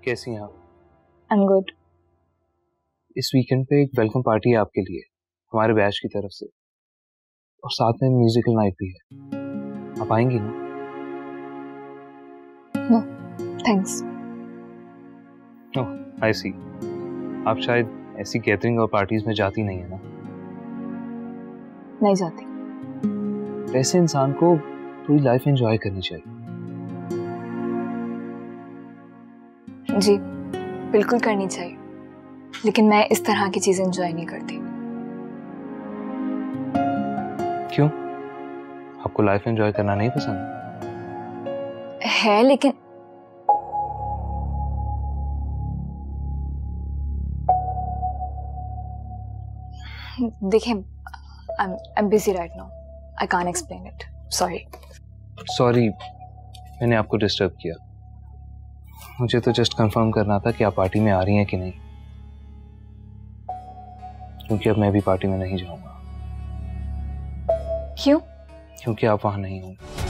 कैसी हैं आप? I am good. इस वीकेंड पे एक वेलकम पार्टी है आपके लिए हमारे बैच की तरफ से, और साथ में म्यूजिकल नाइट भी है। आप आएंगी ना? No thanks. ओह आई सी, आप शायद ऐसी गैदरिंग और पार्टीज में जाती नहीं है ना? नहीं जाती। वैसे इंसान को पूरी लाइफ एंजॉय करनी चाहिए। जी बिल्कुल करनी चाहिए, लेकिन मैं इस तरह की चीजें एंजॉय नहीं करती। क्यों? आपको लाइफ एंजॉय करना नहीं पसंद? है लेकिन देखिए, I'm busy right now. I can't explain it. Sorry. Sorry, मैंने आपको डिस्टर्ब किया। मुझे तो जस्ट कंफर्म करना था कि आप पार्टी में आ रही हैं कि नहीं, क्योंकि अब मैं भी पार्टी में नहीं जाऊंगा। क्यों? क्योंकि आप वहां नहीं होंगे।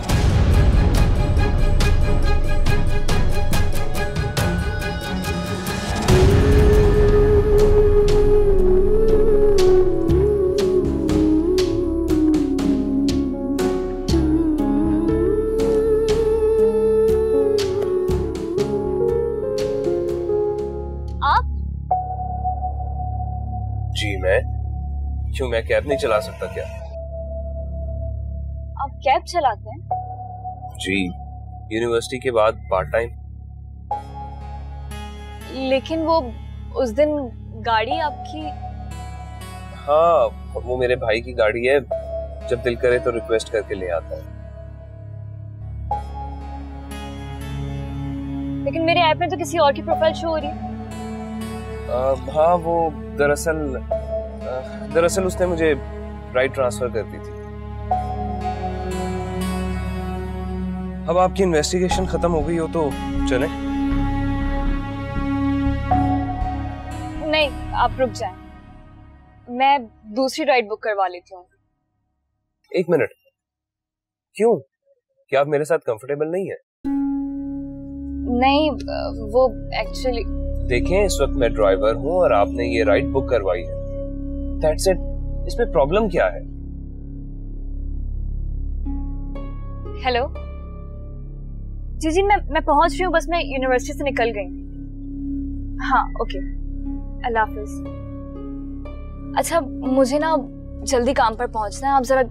जी मैं? क्यों, मैं कैब नहीं चला सकता क्या? आप कैब चलाते हैं? जी, यूनिवर्सिटी के बाद पार्ट टाइम। लेकिन वो उस दिन गाड़ी आपकी। हाँ, वो मेरे भाई की गाड़ी है, जब दिल करे तो रिक्वेस्ट करके ले आता है। लेकिन मेरे ऐप में तो किसी और की प्रोफाइल शो हो रही है। हाँ, वो दरअसल उसने मुझे राइट ट्रांसफर कर दी थी। अब आपकी इन्वेस्टिगेशन खत्म हो गई हो तो चलें? नहीं, आप रुक जाएं, मैं दूसरी राइड बुक करवा लेती हूँ। एक मिनट, क्यों? क्या आप मेरे साथ कंफर्टेबल नहीं है? नहीं, वो एक्चुअली देखें, इस वक्त मैं ड्राइवर हूँ और आपने ये राइड बुक करवाई है। That's it. इसमें प्रॉब्लम क्या है? हेलो जी, मैं पहुंच रही हूँ, बस मैं यूनिवर्सिटी से निकल गई। हाँ ओके, अल्लाह हाफिज। अच्छा, मुझे ना जल्दी काम पर पहुंचना है, आप जरा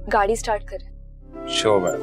गाड़ी स्टार्ट करें। Sure ma'am.